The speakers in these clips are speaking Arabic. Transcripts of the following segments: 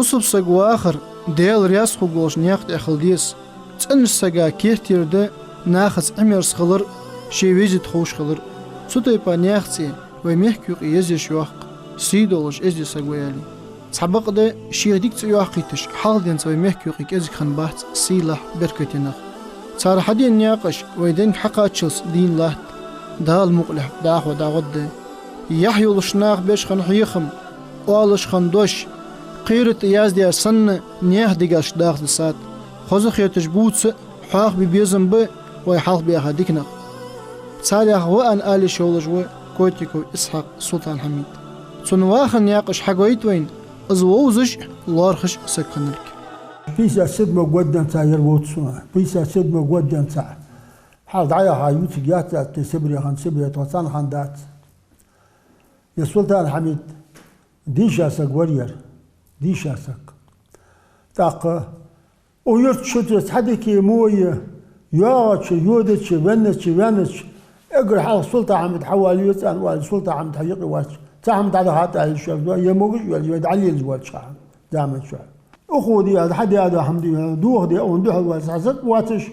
بوصب سقوا آخر ديال رياس خوغوش نياقت أخلديس تنش سقا كيرتير ده ناخذ أمير سخلر شي ويزيد خوش خلر سوتي با نياختي ويميحكيوق يزيش يوحق سيدولش إزي سقويالي سحبق ده شي ديك تيوحقيتش حال دين سوي ميحكيوق إزي خان بحث سيلح بركتينخ صار حدين نياقش ويدين حقا تشلس دين لات دال مقلح داخو داغد يحيو لشناخ بيش خان حيخم والش خان دوش قيرت ياز ديار سن نياح ديگاش داخ دسات خوزخ يتجبوت حاق ببيزم بي ويحاق بيها ديكنا صالح وان آلي شولجو كويتيكو إسحاق سلطان حميد تنواخن نياقش حقويت وين ازووزش لارخش سكنلك بيسا سد مقودن تاير ووتسونا بيسا سد مقودن تا حال دعايا هايوتي جاتا تسبري خان سبري توطان خان دات يا سلطان حميد ديشا سك ورير ديشا سك تاق ويرت شترت حدكي موية ياتش يودتش ونتش اقر حال سلطان حميد حوالي يتان والي سلطان حميد حقيقي واتش تعمد على هات الشيخ يموج يد علي الزواج شعر دائما شعر أخو دي هذا حد هذا حمدي دوه دي أو ندوه الواسعة واتش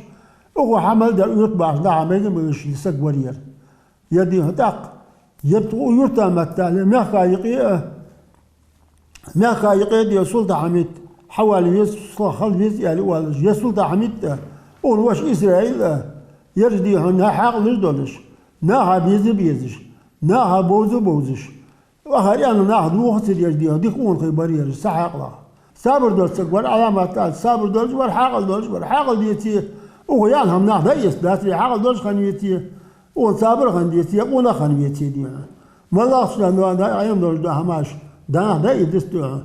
أخو حمل ده يطبع ده ما يجمعش يسق ورير يدي هتاق يبتغو يرتا متال ما خايقي دي سلطة حميد حوالي يصل خل بيز يعني ولا سلطة حميد أول واش إسرائيل يرجدي هنا حق لردولش ناها بيزش ناها بوزش وهاي أنا ناخذ وقت يجديه ديك أون خبرية سحق له صابر دول سقور علامات صابر دول والحاقل دول والحاقل ديتي ويان هم ناخذ أيس داتري حاقل دول خنيتي وصابر خنيتي ونا خنيتي دي ما الله سبحانه وتعالى أيام دول ده هماش ده ده يدستوا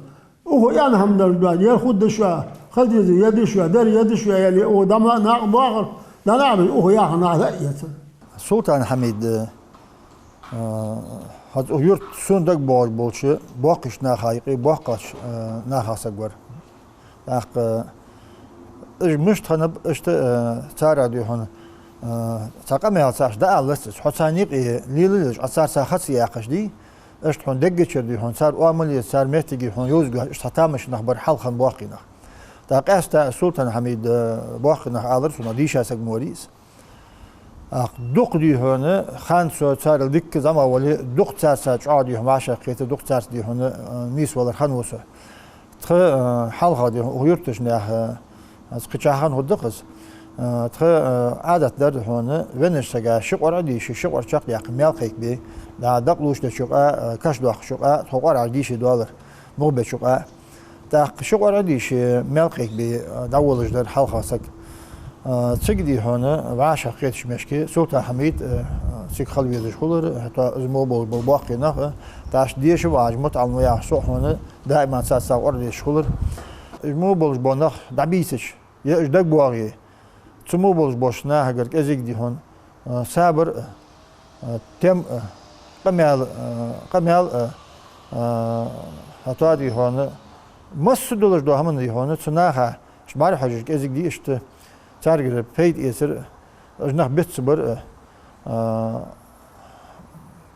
ويان هم دول ياخذ شوية خد يد شوية دار يد شوية يعني ودم ناخذ آخر لا نعمل ويان ناخذ أيس سلطان حميد هاد يرت سندق بولشة باقش ناخايقي باقش ناخاسقور اخ مش تنب اشت تارا دي هون تاقم يالساش دا لسس حسانيق ليلج اسار ساخس ياقش دي اشت هون دقچر دي هون صار عمليه صار مهتجي هون يوزغ اشتامش نخبر حلخن باقينا تاقست سلطان حميد باقينا الر سنا ديشا سق موريس دوق دي هنا خان سو صار ديك زما ولي دوق تاس عادي هم عشان قيت دوق تاس دي هنا ميس ولا خان وسه تخ حلقه دي ويرتش ناه از قچاخان هدقس تخ عادت در هنا ونش تگا شقور دي شقور چق يق ملقيك بي دا دقلوش ده شقا كاش دوخ شقا توقر عديش دولار مو شقا دا شقور دي ملقيك بي دولش در حلقه سك تسجدي هنا وعشا قيتش مشكي سلطان حميد سيك خلوي زشولر حتى زموبل بالباقي نخ تاش ديش واجمت على المياه صح هنا دائما ساسا ورد شولر زموبل بونخ دبيسش يا دق بواغي زموبل بوشنا هجر ازيك دي هون صابر تم قمال حتى دي هون مسدولش دو همن دي هون تناها شمار حاجه ازيك دي اشت تارجر بيد يسر أجنح بيتصبر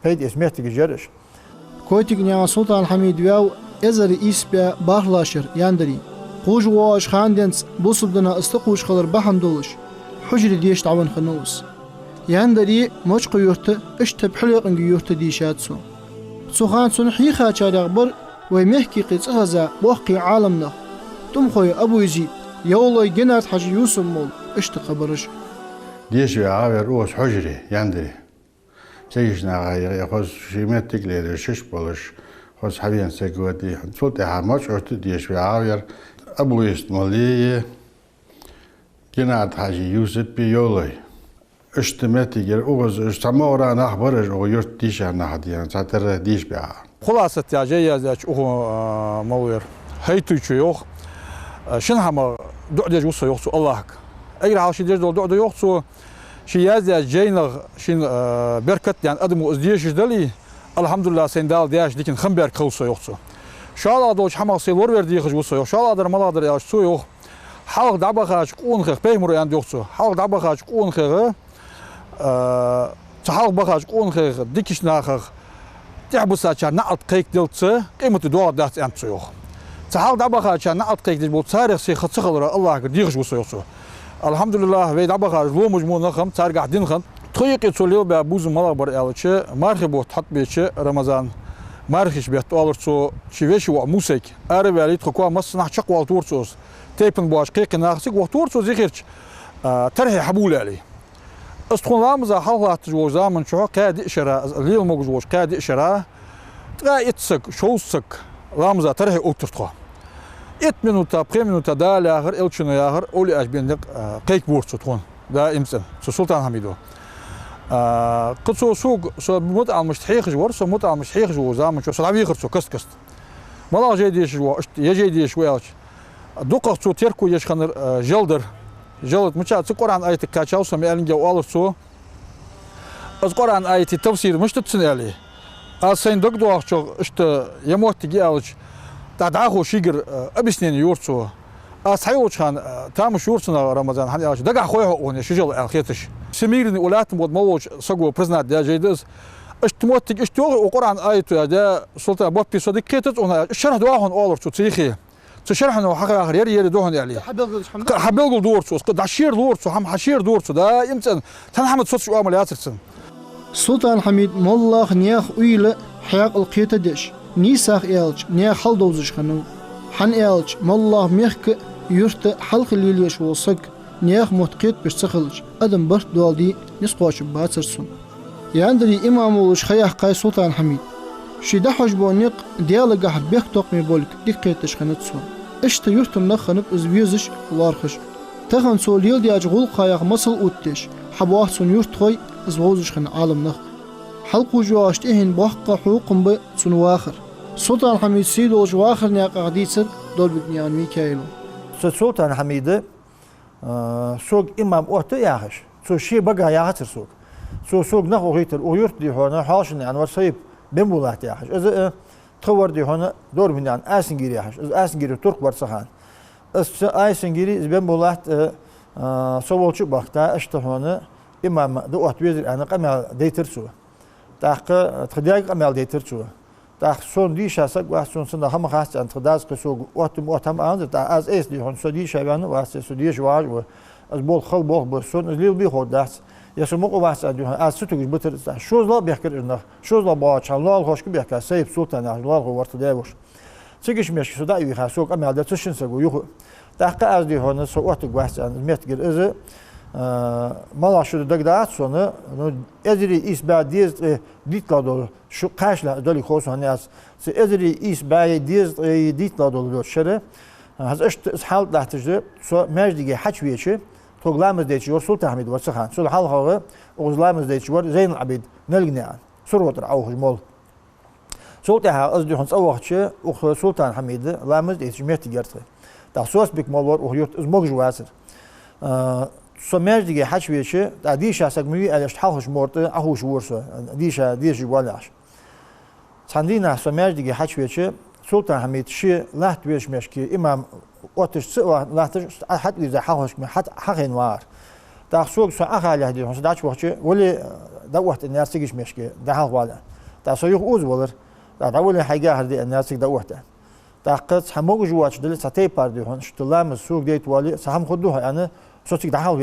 بيد اسمه جرش كويتك نيا سلطان حميد وياو إزر إسبيا باهلاشر ياندري قوج واش خاندنس بوصبدنا استقوش خلر بحم دولش حجر ديش تعون خنوس ياندري موش قيورت اشتب حليق انجي يورت ديشاتسو سوخان سنحي خاچار يغبر ويمحكي قيت غزا بوحقي عالمنا تمخوي أبو يزيد يولي جنات حاج يوسف مول اشتقبرش ديش عاور روس حجري يندري سيجنا غاي خص شيمات تقليل شش بولش خص حبيان سيقودي صوت حماش عرت ديش عاور ابو يستملي جنات حاج يوسف بيولي اشتمتي جر اوز استمورا نخبرش او يرت ديش نهديان ساتر ديش بيع خلاصة تاجية ذاك او موير هيتو يوخ شن هما دعدة جوسة يوخسو اللهك أي رح شيء دجدول دعدة يوخسو شيء يازع جينغ شين بركت يعني أدمو أزديش جدلي الحمد لله سندال دياش لكن خمبر كوسة يوخسو شال أدوش حما سيلور وردي خجوسة يوخ شال أدر ملادر ياش سو يوخ حلق دعبة خاش كون خير بيمر يعني يوخسو حلق دعبة خاش كون خير تحلق بخاش كون خير ديكش ناخر تعبوا ساتشار نقط قيك دلتسه قيمة الدولار دات أنت يوخ تحال دبخا كان نعطيك دي تاريخ سي خصخلر الله ديغش وسوسو الحمد لله وي دبخا لو مجموع نخم تار قاعدين خم تخيق يتوليو بابوز ملابر الچ مارخبو تحط بيچ رمضان مارخش بيت اولرسو شيويش و موسيك اربالي تخوا مصنع شق والتورسوس تيبن باش قيق ناخسك وتورسو زيخيرش ترهي حبول عليه استخون لامزا حلقات جو زامن شو قاعد اشرا ليل موجوش قاعد اشرا تغايتسك شوسك لامزا ترهي اوترتخوا 1 минута 3 минута دا لاخر الچنو ياخر اولي اشبندق قيق بورسو تخون دا امسن سلطان حميدو قصو سوق سو متعه مش تحيخ جور سو متعه مش تحيخ جو زامن شو صلابي خرسو كست مالا جيديش جو يجيديش وياش دوقه سو تيركو يشخنر جلدر جلد مشا قران ايت كاچاو سمي النجا اولرسو از قران ايت تفسير مش تتسن عليه اسين دغدو اخشو اشت يموت تجي اوج داخو شيغر ابسنين يورسو اسحيوش كان تامش يورسنا رمضان هاني اش دغا خويه اون شجل الخيتش سميرني ولات مود موج سغو برزنات ديا جيدس اشتموت اشتو وقران ايت يا سلطان بوبي صديق كيتت اون شرح دواهن اولرسو تيخي تشرحنا حق اخر يري دوهن عليه حبيل دورسو قد عشير دورسو هم حشير دورسو دا يمتن تنحمد صوت شو عمل ياسرسن سلطان حميد مولاه نياخ ويل حياق القيته دش نيساخ إلج نيا خل دوزش خنو حن إلج مولاه ميخك يرت حلق الليليش وصق نياخ متقيت بشتخلج أدم برت دوالدي نسقاش باترسون ياندري إمام ولش خياح قاي سلطان حميد شيدا حجبونيق ديالا قاحد بيخ توقمي بولك ديقيتش خنتسون اشتا يرتم نخنب ازبيزش لارخش تخن سوليل دياج غول قاياق مصل اوتش حبواه سون يرت خوي ازوزش خن عالم نخ حلقو جواشت إهن بوحقا حقوقم بسون واخر سلطان حميد سيدو جواخر نياق عديسر دول ببنيان ميكايلو سلطان حميد سوق إمام أوتو ياخش سو شي بقى ياخر سوق نخو غيتر ويرت دي هنا حاشن يعني ورصيب بمولات ياخش إذا تخور دي هنا دور بنيان آسنجيري ياخش إذا آسنجيري ترك برسخان آسنجيري إذا بمولات سوالشو بقتا اشتهونه إمام دو أوت ويزر أنا قمال ديتر سو تاق تخديق قمال ديتر سو تاق سون دي شاسق واحد سون سنة هم خاص أن تخداز قسوق واتم أنزل تاق از إيس دي هون سودي شبانه واسه سودي جواج و از بول خل بول بسون از ليل بيخود داس يسموه واسه دي هون از ستوج بتر شو لا بيحكر إنه شو لا باش الله خوش بيحكر سيف سلطان الله ورت داوش سيجش مش سودا يبي خاسوق قمال ده تشين سقو يخو تاق از دي هون سوات واحد أن متجر إذا مالا شو دقدات سونه ازري إس بعد ديز ديت لادول شو قاشلا دولي خوص هنياس ازري إس بعد ديز ديت لادول شره هذا إيش حال تحتجه سو مجدي حج ويشه تقلامز ديتشور سلطان حميد ورسخان سو الحال هو وغلامز ديتشور زين العبيد نلقنيان سروت رعوه جمال سلطان أزدي هنس أوقتش سلطان حميد لامز ديتش ميت جرته تحسوس بك مالور وهيرت إزمج جواسر سماج دیگه حج ویشه دیش از اگمی ازش حالش مرد اهوش ورسه دیش جوالاش چندین سماج دیگه حج ویشه سلطان حمید شی لحت ویش مشکی امام وقتش سوا لحتش حد ویزه حالش حد حقین وار تاخسوق سو اخاله دی هنس داچ وقت ولی دا وقت نرسیگش مشکی ده حال والا تاسویق اوز ولر دا ولی حاجه هردی نرسیگ دا وقت تاقت همو جواچ دل ساتي باردی هنس تلام سوق دیت ولی سهم خودو یعنی صوتك دحال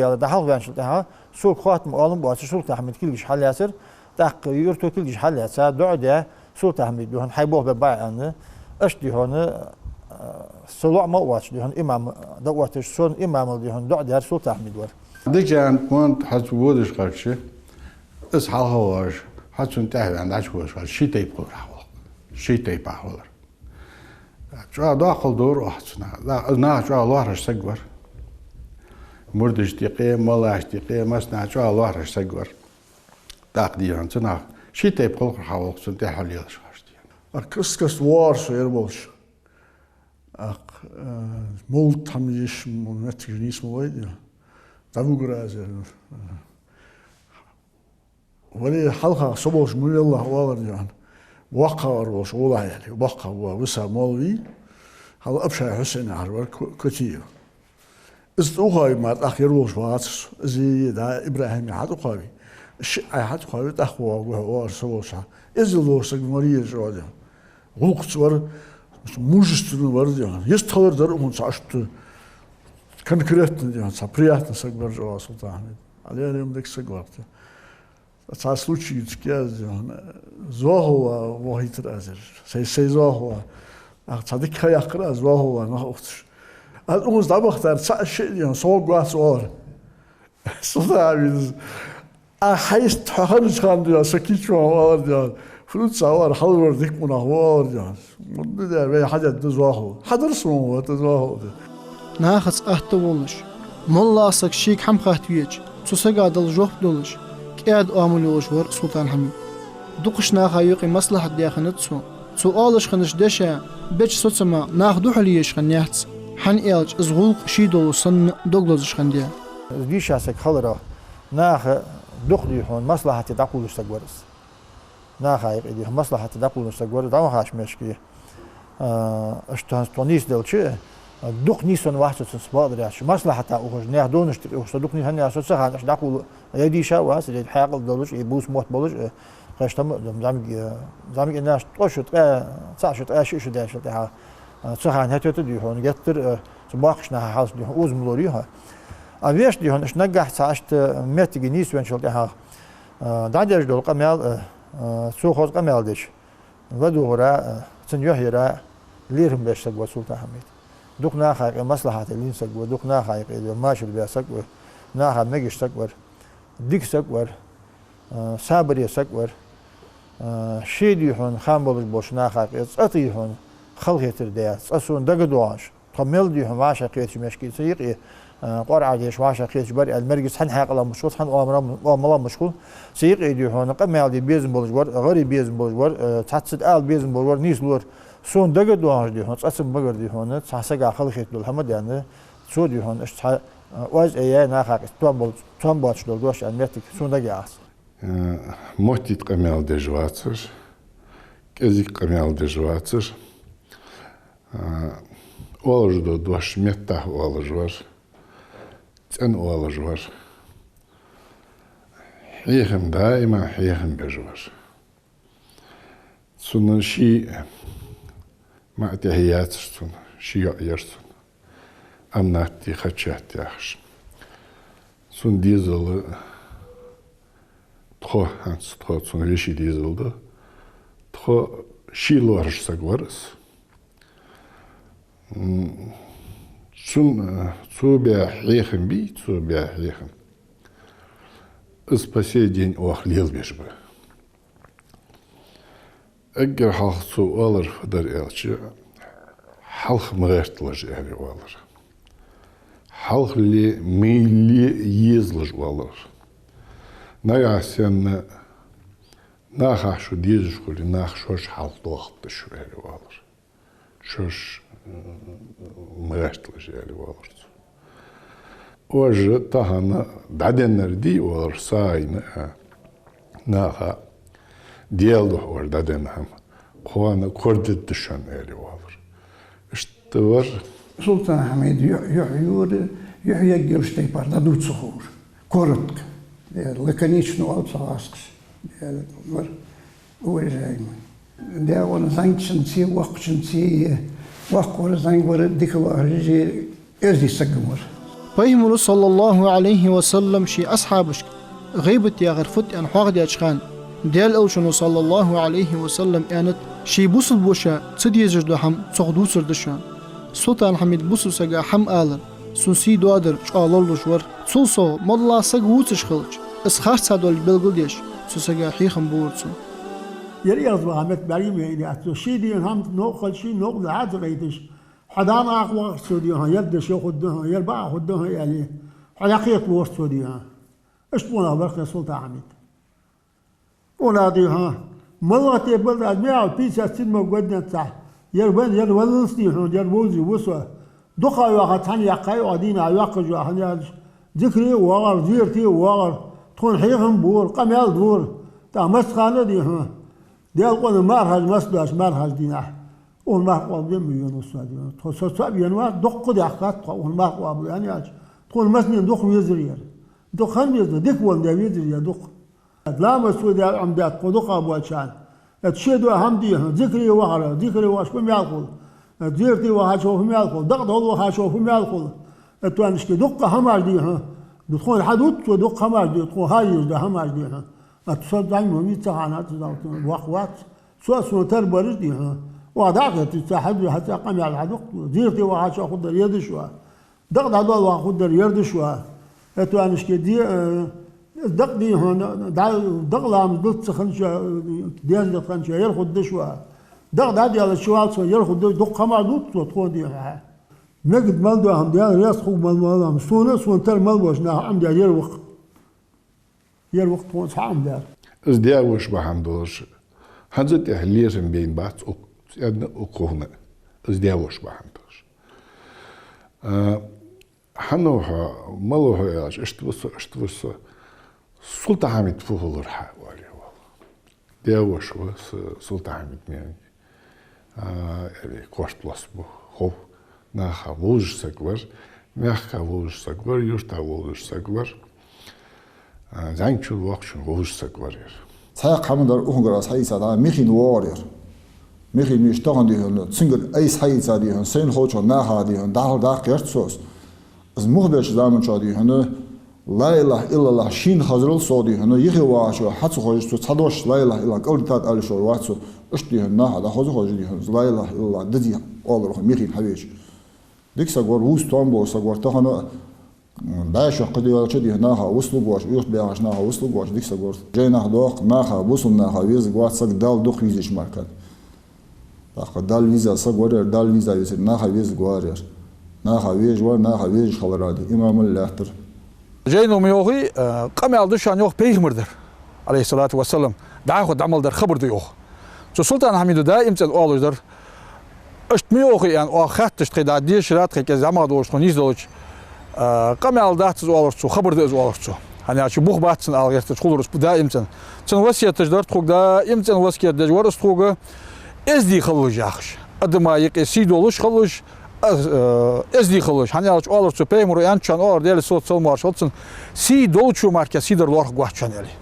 ويانش دحال سوق خاتم عالم باش سلطان حميد كلش حل ياسر دق يرتو كلش حل ياسر دعاء سلطان حميد بهن حيبوه بباع أنا أشتي هون صلوع ما واتش دهن إمام دواتش سون إمام دهن دعاء سلطان حميد ور ديجان كنت حسبودش قرشة إصحى هواش حسون تهوي عند عشوش قال شيء تيبقى حول شيء تيبقى حول شو داخل دور أحسن لا ناش شو الله رش سجور مردش دقيقة ملاش دقيقة مسنا شو الله رش سجور تقديرا تنا شيء تيبقى حول سنت حليلش قرشة كرسكس وارش يربولش مول تميش مونتجنيس مويد تابوغرازر ولي حلقة صبوش من الله والله وقع روش والله يعني وقع وسا مولوي هذا أبشع حسين عرور كتير استوقعي ما تأخير روش واتس زي دا إبراهيم حد قوي الشيء حد قوي تأخوه وهو صبوشها إذا لوسك مريض جوده وقت ور мужественный варзян. Есть талер он сашты конкретно, приятно соглашался Султан. Але я им так согласен. Це случай зогова вогит разер. Сей зогова. А цадик хаякра зогова нахуш. А он здабахтар цаши соглас ор. Султан. А хайст ханж ханды сакичо ор. فلوس صور حضر ذيك من أخبار جاس ده حاجة تزواهو حضر سمو تزواهو ناخذ أهتولش ملا أسك شيك حم خاتويج تسقى دل جوف دولش كأد آملوش ور سلطان حميد دقش ناخا يقي مصلحة دياخنتسو سؤالش خنش دشا بيج سوتسما ناخدو حليش خنيحتس حن إلج إزغوق شيدولو صن دوغلوزش خنديا ديش أسك خلرا ناخ دخلي هون مصلحة تقولش تقورس ناخايق إدي مصلحة تدقل نستقبل دام خاش مشكي أشتانستونيس دلشة دوق نيسون واحد تسباد رياش مصلحة تأخذ نهدونش تأخذ نيسون هني أساس خان أش دقل يدي شاء واس اللي حاقل دلش يبوس موت بلش خشتم زامك الناس توشت تعشت شو ده شو ده سخان هتو تدي هون جتر سباقش نها حاس دي أوز ملوريها أبيش دي هون إش نجح تعشت مت جنيس وين شو ده دعيش دول قمال سوخوز قمالدش ودورا سنيوهيرا ليرهم بيشتق وسلطان حميد دوك ناخايق مصلحة لينسق ودوك ناخايق إذا ماشي بيسق ناخا ميجشتق ور ديكسق ور صابر يسق ور شيدي هون خامبولش بوش ناخايق أتي هون خلقي ترديات أسون دقدواش قمل دي هون واشا قيتش مشكي سيقي قرعة جيش واشا قيتش بري المرقس حن حاق الله مشغول حن أمرا مشغول سيق إيدي هون قمال دي بيزن بولش ور غري بيزن بولش ور تحتسد آل بيزن بولش ور نيس لور سون دقدواش دي هون تأسم بقر دي هون تحسقا خلقي دول حمد يعني سو دي هون اشتحا واز ايه ناخاق توان بولش دول دوش المرتك سون دقاس موتيت قمال دي جواتر كزيك قمال دي جواتر أولج دو دوش ميته أولج ور تن أولج ور حيهم دائما حيهم بجور سن شيء ما تهيات سن شيء يرسن أمناتي خدشات ياخش سن ديزل تخو هانس تخو سن ريشي ديزل ده تخو شيء لورش سقورس سن صوبيا حيهم بي صوبيا حيهم по сей день охлел бежбы. Эггер халх су алыр фадар элчи халх мгэртлаж эри алыр. Халх ли мили езлаж алыр. Ная сен нахах шу дизушку ли нах шош халдохты шу эри алыр. Шош мгэртлаж эри алыр. Оже тахана даденнер ди олар сайна наха диалду ор даденхам қуана көрдет düşen eri olur. İşte var. Sultan Hamid yuhya girişte parda dutsuhur. Korotk. Лаконично отсаскс. Var. Uğrayayım. De onu zangçınsi vakçınsi vakor zang var dikvarji ezdi sagmur. فيهمر صلى الله عليه وسلم شي أصحابش غيبت يا غرفت أن حاغد يشخان ديال أوشنو صلى الله عليه وسلم أنت شي بوصل بوشا تدي يجدو هم صغدو سردشان سلطان حميد بوصل سقا حم آلر سنسي دوادر شعالولوش ور سلسو مالله سقوتش خلج اسخاش سادول بلغليش سسقا حيخم بورتسو يري يغضب عمت بريم يعني أتو شي دي هم نوقل شي نوقل عاد غيدش حدانا أقوى سوديها يلدش ياخدها يربع خدها يعني حلاقية بورت سوديها إيش بونا بركة سلطان حميد وناديها مرة تبلد أجمع بيسا سينما قدنا تاع يربن يرولنسني هون يربوزي وسوا دقا واحد ثاني يقاي وعدينا يقج واحد ذكري وغر زيرتي وغر تكون حيهم بور قمال بور تاع مسخانة دي ها ديال قلنا مرهج مسداش مرهج دينا والمرق وابدين مليون وصادي تصاب ينوار دق دي أخذت والمرق وابدين يعني تقول مثلا دق ويزرير دق خم يزرير دق وندي ويزرير دق لا مسؤول عن عمدات قدق أبو أشان تشيدوا هم دي ذكري وغرا ذكري واش بم يعقول زيرتي وهاشوف مالكم دق هو وهاشوف مالكم توانش دق هماش دي ها دخون حدود ودق هماش دي دخون هاي ده هماش دي ها اتصل دايما ميتسعانات وقوات سو تربرش دي ها وضعت تحد حتى قام على الحدق زيرتي وهاشوف خد اليد شو دق هذول واخد اليد شو توانش دي دق دي هون دق لام ضد خنش ديال خنش يرخد شو دق هذه على الشوال سو يرخد دق هماش دوت تخون دي ها نجد مالدو هم ديال رياض خوب مالدو سونس وانتر مالدوش نا عم ديال يروق تون صعب ديال از دياوش بحمدوش هنزت اهليرن بين بعض يعني وكوهنا از دياوش بحمدوش حنوها مالوها ياش اشتوس سلطة حميد فوهلر حوالي دياوش سلطة حميد يعني كوشت بلاسبو هو ناخا ووج سكور ناخا ووج سكور يوشتا ووج سكور زانشو وقشن ووج سكور ساق حمدر أخنجر سايسا دا ميخين وارير ميخين ميشتاقن ديهن سنجر أي سايسا ديهن سين خوشو ناخا ديهن داخل داخل يرتسوس از مخبرش زمان شا ديهن لا إله إلا الله شين خزرل صو ديهن يخي واشو حتى خوش تصدوش لا إله إلا قول تات ألشو واتسو اش ديهن ناخا دا خوش خوش ديهن لا إله إلا الله ددي أولر ميخين حبيش ديك ساقور وستون بو ساقور تخنا باش قدي ولا شدي هناها وصلوا واش يوش بيعش ناها وصلوا واش ديك ساقور جينا دوق ناها وصل ناها ويز قوات ساق دال دوق ويزش ماركات داق دال ويزا ساقور دال ويزا يصير ناها ويز قوارير ناها ويج ور ناها ويج خلرادي إمام اللهتر جينا ميوغي قام يالدشان يوغ بيغمردر عليه الصلاة والسلام داخد عمل در خبر ديوغ سلطان حميد دا امتى اولش در اشتميوخي يعني واخدتش تخيد ديش رات خي كزعما دوش خنيز دوش قام يالدات زوالرسو خبر ده زوالرسو hani açı buh batsın algıstı çuluruz bu da imten. Çın vasiyetler dört xog da imten vasiyet de var ustuğu ezdi xılacaq. Adımayıq esi doluş xılış ezdi xılış. Hani açı alırsa peymuru yançan or deli sosyal marşalsın. Si dolçu marka sider lor gwaçaneli.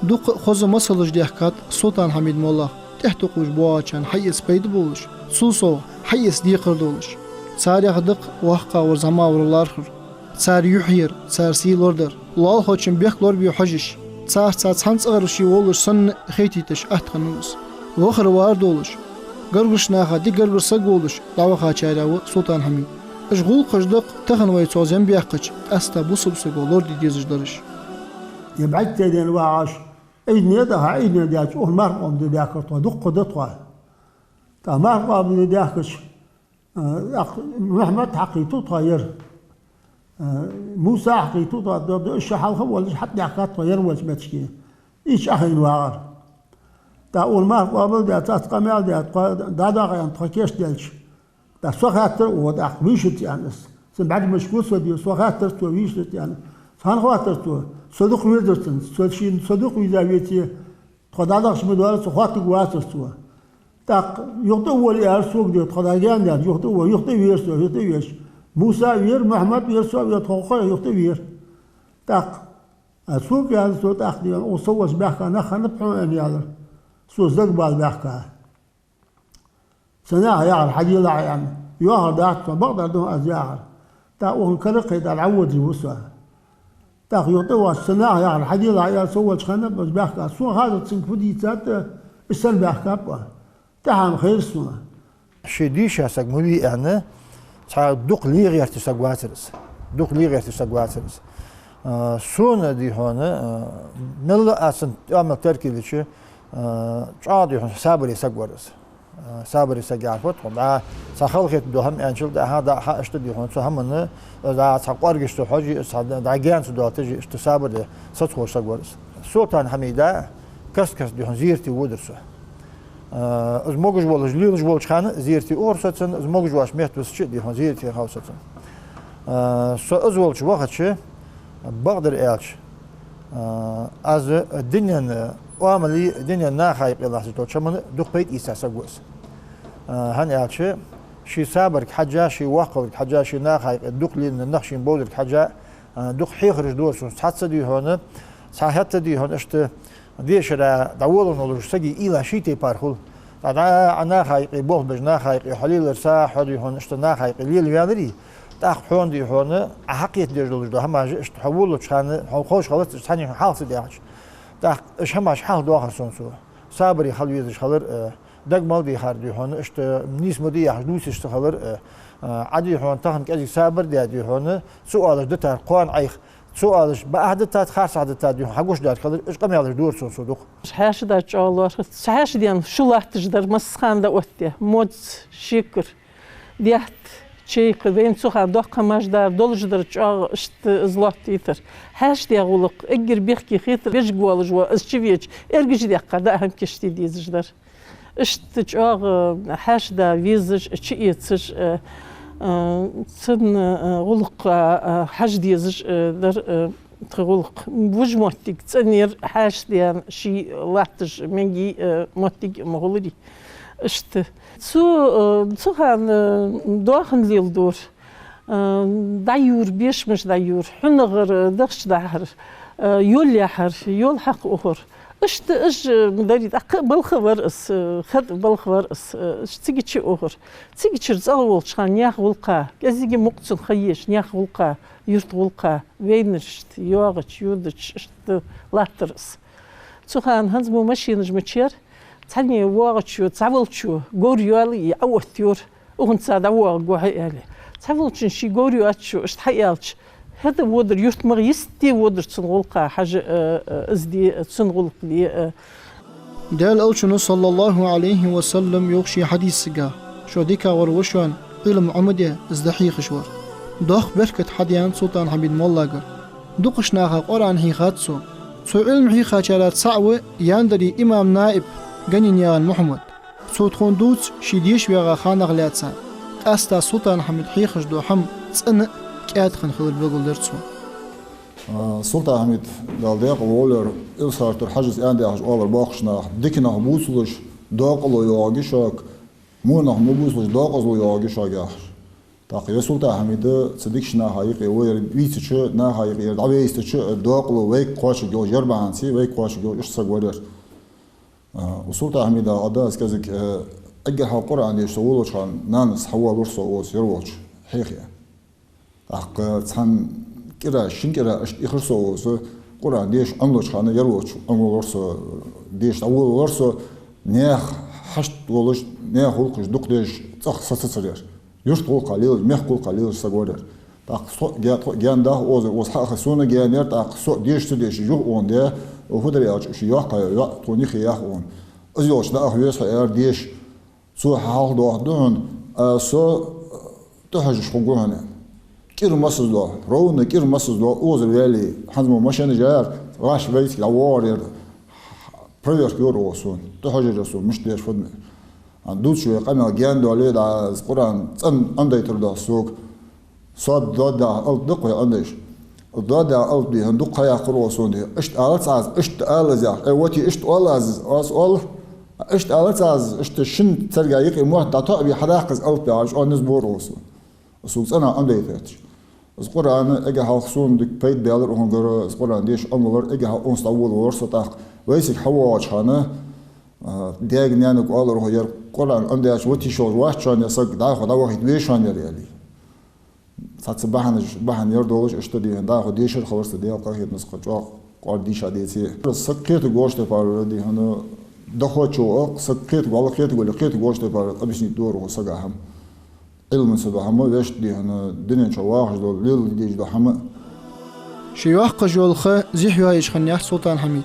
Duq xozu masalış dehkat Sultan Hamid Mollah تحت قوش بواچان حيس بيد بولش سوسو حيس ديقر دولش صار يخدق وحقا ورزما ورلارخر صار يحير صار سيلوردر لال خوچن بيخلور بيحجش صار صانص غرشي ولش سن خيتيتش اتخنوس وخر وار دولش غرغش ناخا دي غرغس گولش داوا چاراو سلطان حميد اشغول قجدق تخن وي توزن بيحقچ استا بوسبس گولور دي ديزدرش يبعد تدين واعش عيدنا ده عيدنا ده أول مرة قام ده كرتوا دق دطوا تا مرة قام ده كش محمد حقيقته طاير موسى حقيقته ده إيش حالهم ولا حتى حقيقة طاير ولا متشكي إيش أهين وعار تا أول مرة قام ده تقامل ده يعني تركيش دلش ده صخاتر وده ويشت يعني سن بعد مشكوس ودي صخاتر ويشت يعني فان خاطر تو صدق ويدرتن سوشين صدق ويزاويتي خداداش مدوار صخات قواتر تو تاق يقطع ولي ارسوق دي خداجان ده يقطع ويرسو يقطع ويش موسى وير محمد يرسو يتوقع يقطع وير تاق اسوق يعني سو تاق دي وصوص بحكا نخن بحون يعني سو زق بال بحكا سنه يعني حدي لا يعني يوهر داك بقدر دون ازيار تاق وكرق العود الوسع تاخ يطوى السنة يعني حديث يا سوى خنا بس بحكي سو هذا تنكفدي تات السن بحكي تاهم خير سنة شديش هسق مبي يعني صار دق لي غير تسقواترس دق لي غير تسقواترس سونا دي هنا ملا أصلا أعمل تركي لشيء عادي هون صابر يسقورس صابر يسقعفت ومع سخلخت دوهم أنشل ده هذا أشتدي هون سهمنا دا تقارج است حاجی دعیان تو داتج است صبر ده صد خوش سگوارس سلطان حمیده کس دیهن زیرتی ودرسه از موجش ولش لیلش ولش خانه زیرتی اورساتن از موجش واش مهت بس چه دیهن زیرتی خاصتن سو از ولش وقت چه بقدر ايش از الدنيا وعملي الدنيا ناخايق الله تو چمن دوق بيت عيسى سگوس هن ايش شي صابرك حاجة شي واقفك حاجة شي ناخايق دوق لين النخشين بولك حاجة دوق حيخرج دورس حتى دي هون صحت دي هون اشت ديش را دولن ولا سجي إلى شيء تبارخل طبعا أنا خايق بوه بجنا خايق حليل رسا حدي هون اشتنا خايق ليل يادري تاخ حون دي هون حقيقة ديرجلوج ده هم اجت حولوا شان خوش خلص ثاني حاصل دياش تاخ اش هم اش حال دو سونسو صابري خلوي خلر دق مال دي خاردي هون اشت نيس مدي يحدوس اشت خلر عادي هون تاخن كذي صابر دي هون سؤال ده تاع قوان عيخ سؤالش بعد تات خاص عدد تادي حقوش دار خلر اش قم يالر دور سون صدق حاش دا الله حاش ديان شو لا تجدر مسخان دا وقتي مود شكر ديات شيء بين سخان دوق ماش دار دولج در چاغ اشت زلات يتر حاش دي غلق اجر بيخكي خيتر بيج قوالج وا اسچيج ارجج دي قدا هم كشتي ديز در اشت چاغ حاش دا ويزج چيتش سن غلق حاج ديزج در تغلق وج موتيك تنير حاش ديان شي لاتج منجي موتيك مغلدي اشت سو خان دوخن ليل دور دايور بيش مش دايور حنغر دخش داهر يول يحر يول حق أخر اشت اش مدري بالخبر اس خد بالخبر اس تيجي شي أخر تيجي تشرزال شان ياخ ولقا كزيجي مقصن خيش ياخ ولقا يرت ولقا وينشت يوغش يودش اشت لاترس سو خان هنز مو ماشي نجمتشير تاني واقعشوا تعولشوا غوريالي أوثيور وهنصاد واقعالي تعولشن شي غورياتشوا اشتحيالش هذا ودر يرتمر يستي ودر تنغلقا حاجة ازدي تنغلق لي دال أوشنو صلى الله عليه وسلم يوخشي حديث سجا شو ديكا وروشوان علم عمدية ازدحي خشور دوخ بركة حديان سلطان حميد مولاقر دوقشناها قرآن هي خاتسو سو علم هي خاتشالات صعوة ياندري إمام نائب جنين يا محمد صوت خندوت شيديش ويا خان غلاتسان أستا سلطان حميد حيخش دو حم تسن كاد خن خلر بقول درسو سلطان حميد دالديق وولر إلسارتر حجز عندي حج أول باخشنا دكنا بوصلش داقلو ياجي شاك مونا بوصلش داقلو ياجي شاك تاقي سلطان حميد صديقنا حقيقي وير بيتش نا حقيقي دعويست داقلو ويك قاش جو جربانسي ويك قاش جو إيش سقولر وسلطان حميد هذا اسكازك أجل هالقرآن يشتغلوا كان نانس حوالور صوت يروج حقيقة أحق تان كذا شين كذا إخر صوت قرآن ديش أملوش كان يروج أملور صو ديش أولور صو نيخ حشت ولش نيخ هولكش دق ديش تخ ساتسرير يشتغل قليل ميخ قل قليل سقولر تاق جان ده وز حق سونا جانير تاق سو ديش تديش جو اون ده وهذا ياج شيء قايا توني خياخ اون ازيوش ده هويس حيار ديش سو حال ده دون سو تهج شغوهنا كير مسز ده رونا كير مسز ده اوز ريالي حزم ماشين جار راش بيت لوارير بريور كيورو سون تهج رسول مش ديش فد عندوش شويه قام جان دولي ده القران صن انديتر ده سوق صاد ضد الدق يا انديش ضد الدي هندق يا قروسون دي اشت آلت عز اشت آل زاح وتي اشت آل عز أول اشت آلت عز اشت شن ترجع يقي موت تعطى بحراقز ألت عش أو نزبوروس وسوق أنا أنديتش القرآن إجا هالخصون دك بيت بيالر وهنجر القرآن ديش أمور إجا هالأنس طول ورصة تاق ويسك حواج خانة ديج نيانك قالر هو ير القرآن أنديش وتي شو واحد شان يسق داخل واحد ويشان يريالي ساعات بحن يردولش اشتدي هندا خديشر خبرت دي قاهد نسخ جوا قارديش عديتي سكيت غوشت بار دي هنا دخوچو سكيت والله كيت غوشت بار ابيشني دور وسغاهم علم سبهم ويش دي هنا دنيا شواخ دول ليل دي هم شيوخ قجولخ زيحيايش خنيح سلطان حميد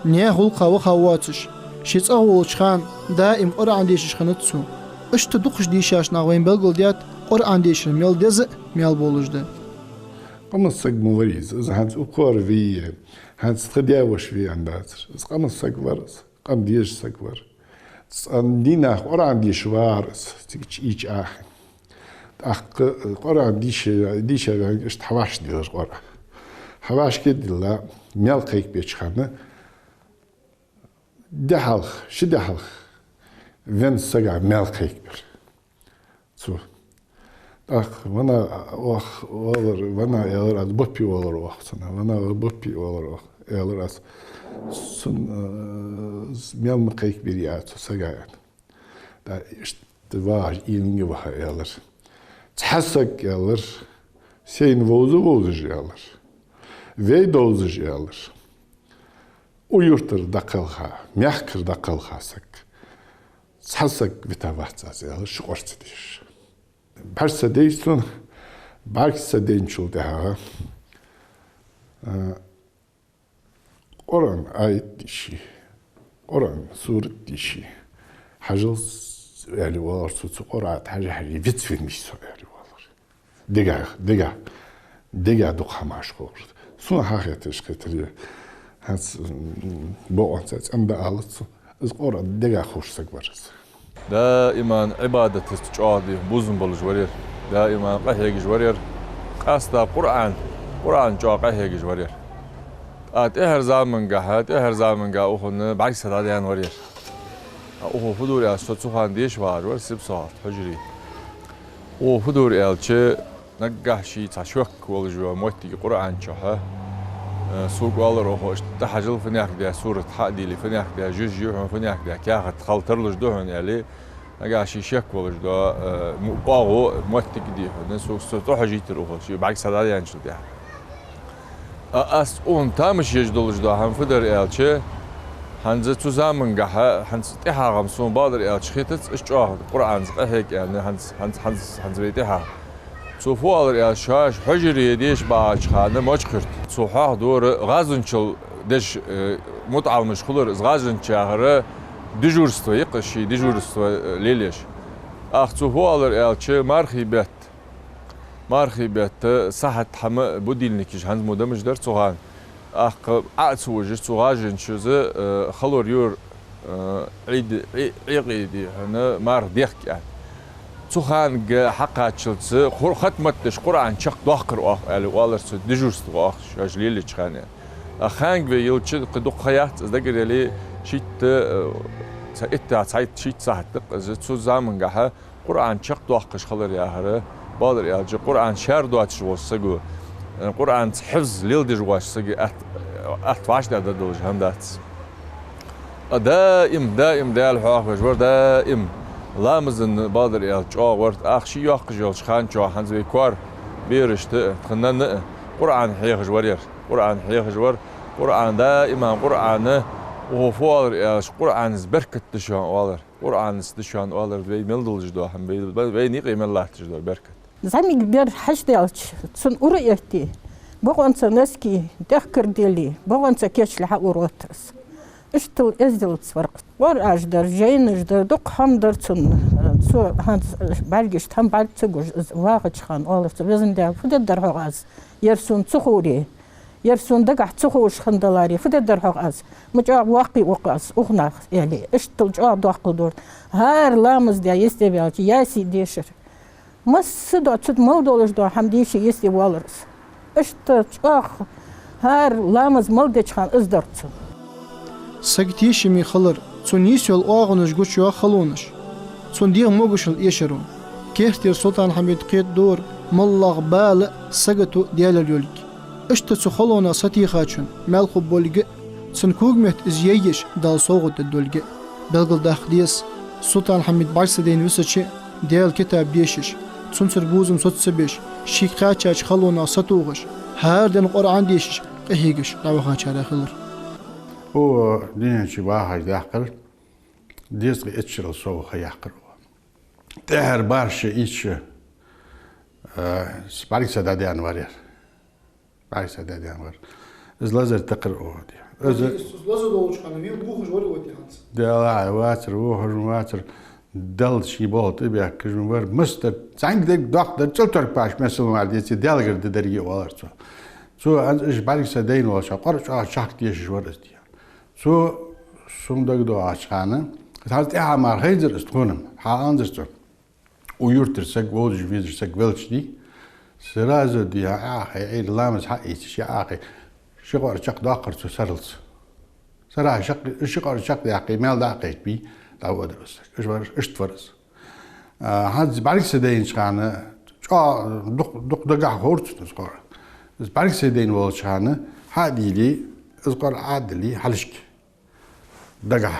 نيه غلقا وخواتش شيص اول شخان دائم قران ديش خنتسو اشت دقش ديشاش ناوين بلغل ديات قرآن ديشن ميل دز ميل بولجده قام السق موريز إذا هنس أقار في هنس تخدياوش في عنداتر إذا قام السق ورس قام ديش سق ور دينا قرآن ديش وارس تيجي إيش قرآن ديش إشت حواش ديش قرآن حواش كده لا ميل قيك بيشخانه دهالخ شدهالخ وين سقع ميل قيك بير سو وانا وانا يالر از بوبي والر وقتنا وانا بوبي والر يالر از سن ميل مقيك بريات سجايات da işte var ininge var yalar. Tsasak yalar. Sein vozu yalar. Ve dozu yalar. Uyurtur da kalha, mehkir da kalhasak. Tsasak vitavatsa yalar şu ortadiş. Barsa değilsin. Barsa değinçul daha. Oran ayet dişi. Oran suret dişi. Hacıl yani var suçu orat hacı vit vermiş yani var. Dega dokamaş olur. Sonra hakiyet işketiriyor. Has bu ansat amba alıt. Az oran dega hoşsak varız. دائما عبادة تجعادي بوزن بلج ورير دائما قهيج ورير قاستا قرآن جوا قهيج ورير اهر زامن قهات اهر زامن قا اوخن بعد سداديان ورير اوخ فدور يا سوتسوخان ديش وار ور سيب صار حجري او فدور يالچه نقاشي تشوك ولجوا موتي قرآن جها سوق والله روح تحجل فنياك دي سورة حدي اللي فنياك دي جوج يوم فنياك دي كاخت خلطر لج دهن يعني نقاشي شك ولج دا مقاو موتي دي نسوق سوق حجيت روح شي بعد سداد يعني شو دي اس اون تامش يجدولج دا هم فدر يالچه هنز zusammen geha hans tehagam son bader yalch khitet ishchah Qur'an zqahek yani hans veteha Sofualar ya şaş hücreye diş bağış xanı moçkırt. Soha doğru gazınçıl deş mutalmış xulur gazınçağırı dijurstvo yıqışı dijurstvo leleş. Ah sofualar ya marhibet sahat hamı bu dilnikiş hans modamıjlar soğan. Ah atsuj soğajın çözü xalor yor iqidi hani mar diyek yani. Soğan حقاتشلتس ختمتش قرآن شق داخر آخ علی والرس دیجورست آخ شجلیلی چخانه. خانگ و یلچ قدوق خیات از دگری شیت سعیت شیت ساعت از تو زمان گه قرآن شق داخرش خلر یاهره بادر یالچ قرآن شهر دواتش واسگو قرآن حفظ لیل دیجواش سگی اتواش داده دوج هم دات. دائم دال حاق بجور دائم لامزن بادر يالچ ورت اخشي ياقج يالچ خان جو هنز بيكوار بيرشت خنن قرآن حيخ ورير قرآن حيخ ور قرآن دائما قرآن وفوار يالچ قرآن بركت دشان والر قرآن دشان والر بي ملدلج دو هم بي نيقي ملات دو بركت زمي بير حش يالچ سن اوريتي بوغنس نسكي دخكر ديلي بوغنس كيش لها اوروتس اشتو ازدلت سورق ور اجدر جينجدر دوق همدر تون سو هانس بالگشت هم بالگ تگوش واقع خان اولفت بزنده فدد در هاغاز يرسون تخوري يرسون دقع تخوش خندلاري فدد در هاغاز مجا واقي وقاز اغناخ يعني اشتل جا داقل دور هار لامز دي يستبيالك ياسي ديشر مس سدو تد مولدولش دو هم ديشي يستي والرس اشتل جاخ هار لامز مولدش خان ازدرتون Сагтиши михалар, цунисел оагнуш гучуа халунаш. Цундир могушал ешерун. Кехтер Султан Хамид Қид дор маллах бал сагату диалал юлки. Ишта цу халуна сатихачун, мелху болги, цункугмет изъееш дал соғут дулги. Белгал дахдиес, Султан Хамид Барсадейн висачи, диал китаб дешиш, цунцер бузум соцсабеш, шикхачач халуна сатуғаш, харден Qur'an дешиш, قهيقش دعوخاچا خلر. هو دينشي واحد يحقر ديسقي اتشرل صوخ يحقر تهر بارش إيش بارك سداديان ورير بارك سداديان ور إز لازر تقرأ ودي إز لازر دوش خانم يوم بوخش وري ودي هانس دلا واتر واتر دل شي بولت بيا كجم ور مستر زنگ دك دكتور تلتر باش مثلا وردي دلغر دري والر سو إز بارك سدين وش قرش شاك ديش ورستي سو سومداگ دو açkanı tas ya mar haydır istunum ha andırsın uyurtursak volj vizirsek velçdi sırazı diye ahi lamız ha iç ya ahi şu kadar çok dağır sarılsı sıra şu kadar çok da qimel da qeyt bi da vadırız iş var iş varız haz balikse deyin çıkanı duk da hortsuz qor biz balikse deyin volçanı hadili izqar adli halışk دقة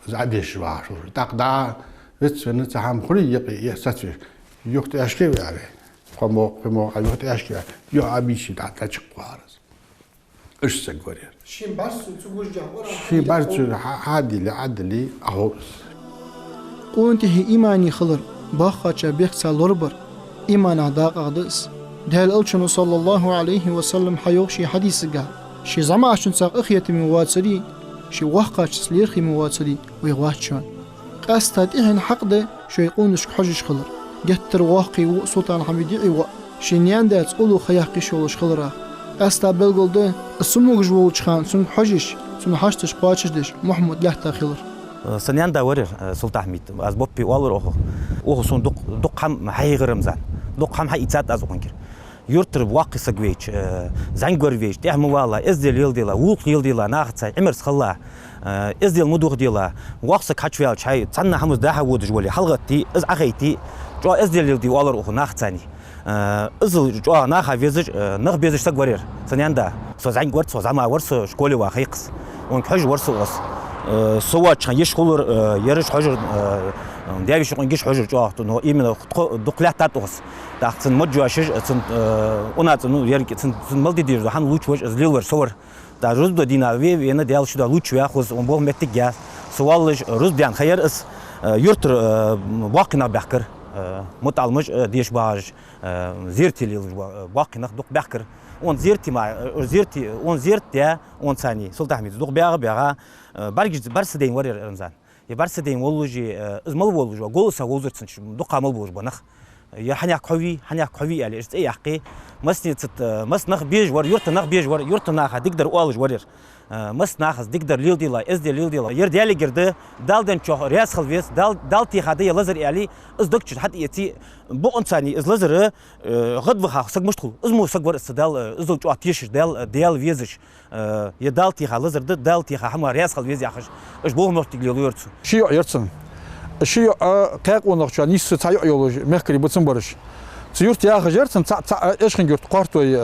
زعديش واحد دق دا Hiç beni taham kuri yıkı satıyor. Yok da aşkı var. Pamuk yok da aşkı var. Yok abi şey de atla çık varız. İşte görüyor. Şimdi başsın çubucak var. Şey barçı adili ahos. Qontihi imani xılır. Baxaça beksa lorbar. İmana daqadız. Del alçunu sallallahu aleyhi ve sellem hayoq şi hadisiga. Şi zama aşın saq ixyeti muvatsiri. Şi wahqaç slirxi muvatsiri ve wahçan. Qastat ihin haqda şoy qonuş xojиш xılır. Gettir waqi و Sultan Hamidi و şinyandat ulu xayaqi şoluş xılıra. Qasta belgolda ismugj wolçxan sun xojиш sun haştış qaçışdış Muhammed lahta xılır. Sanyan da verir Sultan Hamid. Az boppi olur oğu. Oğu son duqam hayğırımzan. Duqam hayitsat az oğunkir. Yurtır waqisa güveç. Zangor veç. Tehmu valla izdil yıldila. Uq yıldila. Nağıtsa. İmir sıxılla. İzdil muduq dila. Waqsa kaçvel çay. Sanna hamuz daha vuduj vali. Halgatti. İz ağayti. Jo izdil yıldi olur oğu nağıtsani. İzil jo nağa vezij. Nağ bezij sag verir. Sanyan da. So zangor so zama varsa şkoli va hayqs. On kaj varsa os. Soğuk yeş olur yarış hocur diye şu giş hocur çoğaltı no imine doklat tatos dağıtsın modcuaşı sın ona sın yer sın maldi diyor han luç var azlıyor soğur da ruz da dinavi ve ne diyor şu da luç ya xuz on bol mettik ya sualış ruz bian hayır is yurt vaqna bakır mutalmış diş bağış zirtili vaqna dok bakır on zirti ya on sani Sultan Hamid dok bağa barsı deyin var erzan ya barsı deyin oluji izmal oluji golsa golzurtsun dok amal boluj banaq ya hanya qawi yani işte yaqi masnit masnaq bej var yurtnaq bej var yurtnaq digder oluj var masnaq digder lildila ezde lildila yer diyali girdi daldan çoğ riyas xalves dal tihade yalazır ali izdokçu hat yeti bu insani izlazırı gadva xaq muştul izmu sagvar istidal izdokçu atiş dal veziş ya dal tiha lazırdı dal tiha hama riyas xalves yaxış iş bu muhtigliyor Şey yersin. Şey qaq onaqça nis tay yolu mehkri butsun barış. Yurt ya yersin eşkin yurt qartoy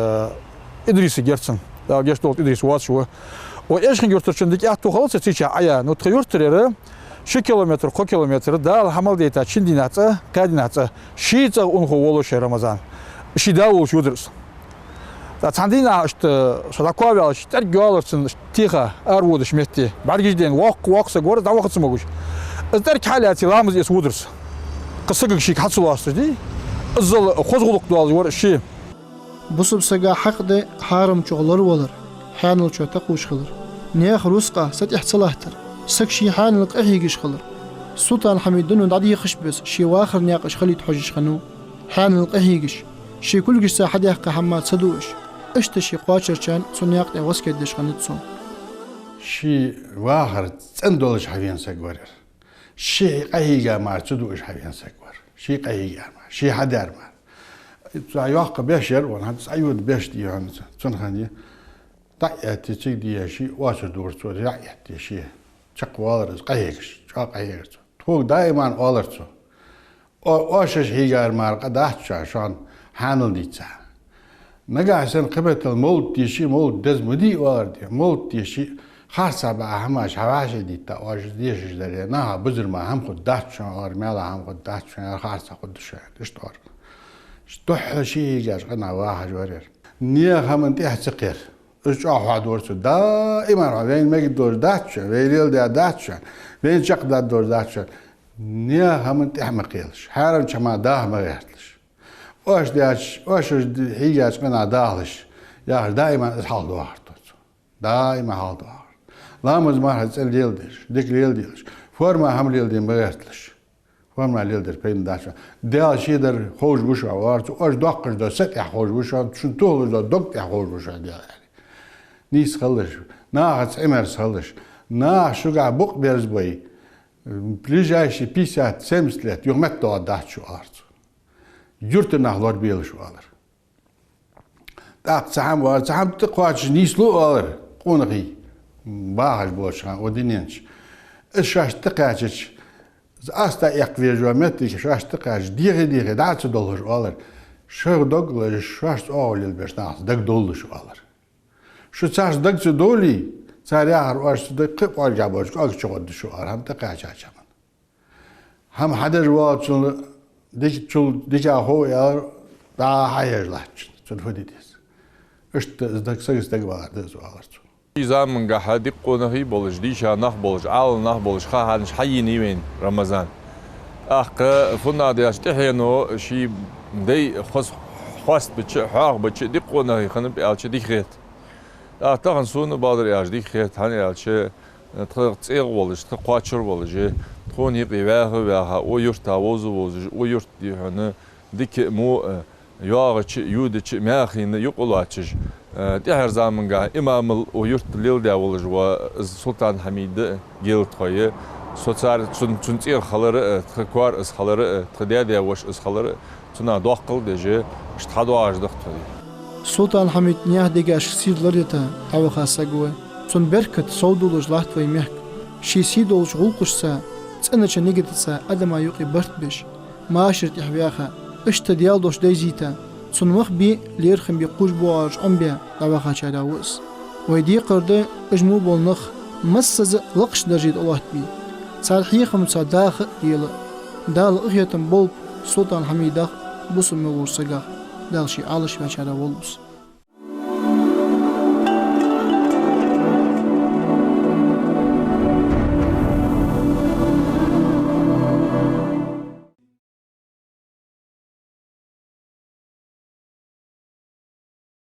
İdrisi gersin. Da geçti oldu İdris var şu. O eşkin yurt içindeki at toxalsa çiçe aya no yurtları 2 kilometr, 10 kilometr dal hamal deyta çindinatsa, kadinatsa. Şiitsa onxo oloş Ramazan. Şi da oloş yudursun. Da çandina işte şadakoval işte göalırsın tiha arvuduş metti. Bargijden waqsa gor da waqtsın moguş. İzler kalati lamız es wudursun. Qısıgı şi hatsulastı di. İzil qozguluq dual var şi. Bu subsaga haqda haram çoğları olur. Hanıl çöte quşqılır. Niyaq rusqa sat ihtilahtır. Sakşi hanılıq ahigiş qılır. Sultan Hamid'in dadi yıxışbız. Şi waxır niyaq işxalit hojiş qanu. Hanılıq ahigiş. Şi kulgiş saxad yaqqa hamad saduş. İşte şi qaçırçan suniyaq da vaskeddiş qanıtsun. Şi waxır tsendolış haviyansa görür. Şi qahiga ma saduş haviyansa gör. Şi qahiga ma. Şi hadar ma. Yaqqa 5 yer olan ayud 5 diyor. Sunxani Dayet çek diye şey varsa doğrusu dayet diye şey çakvalırız kayıkış çok kayıkış. Tuğ daima olursa. O şey higar marka dahça şu an hanıl diyse. Ne gaysen kıbetel mol diye şey mol dezmudi var diye mol diye şey harsa ba hamaş havaş ediyse o şey diye şeyler ne buzurma hem kod dahça var mela hem kod dahça harsa kod düşer işte var. İşte şey higar ana vahaj verir. Niye hemen tehcikir. Üç ahad doğrusu daima verin megi doğru dağıtıyor, verin de dağıtıyor, verin çakda doğru dağıtıyor. Niye hemen tehmek yılış? Her an çama dağıma yertliş. Oş hiyaç bana dağılış. Ya daima hal doğar tutsu. Daima hal doğar. Lamız marhat el yıldır, dikli yıldır. Forma hamil yıldığın bağırtliş. Forma yıldır peyin dağıtıyor. Değal şeyler hoş buşa var. Oş dokuz da set ya hoş buşa. Çünkü toğuz da dok ya hoş buşa diyor. Nis kalış, nahat emers kalış, nah şuga buk berz boy, ближайшие 50-70 лет югмет до дачу арт. Yurtuna lor bil şu alır. Tak saham var, saham tıqaç nislu alır. Qonuqi. Bağış boşan o dinenç. Şaş tıqaç. Asta ekvijomet ki şaş tıqaç diğe dağçı dolur alır. Şu doglar şaş oğlil beşnas dag dolu şu alır. Şu çaş dagçı doli, çariyar varsa da qıp alca boş, akçı oldu şu aram tıqaç açamın. هم حدر واجل ديجا هو يا دا حير لاتش شن فديديس اشت ازدك سيستك بعد زوارت zaman gahadi qonahi boluş dişa nah boluş al nah boluş khahanış hayini wen Ramazan aqqa funna diyaş teheno şi dey xost biçi haq biçi di qonahi xanıp alçı dikhet tağın sonu badır yaş dikhet hani alçı tığ boluş tığ qaçır boluş toni qivağı ve o yurtta vozu vozu o yurt di hani dik mu yağçı yudiçi məxin yuqulaçı de her zaman ga imamıl o yurt lilde oluş ve Sultan Hamid gelt koyu sosyal çünkü xaları tıkvar xaları tıdiyade voş xaları tuna doqıl deje iştadu ajdık tadı Sultan Hamid niyah degaş sidlar yata tawa xasagoy çun berkat sawduluj lahtway mehk şi sidoluj gulquşsa tsanacha nigitsa adama yuqi bartbish maashirt ihwiyaha ishta diyaldosh dayzita çun waqbi lirkhim bi qujbuaj umbiya tawa xacharawus ويدي قرد اجمو بولنخ مسز لقش درجيد الله بي صالحي خمسة داخ ديال دال اغيتم بول سلطان حميدة بوسم ورسقا دال شي عالش وشارة والبس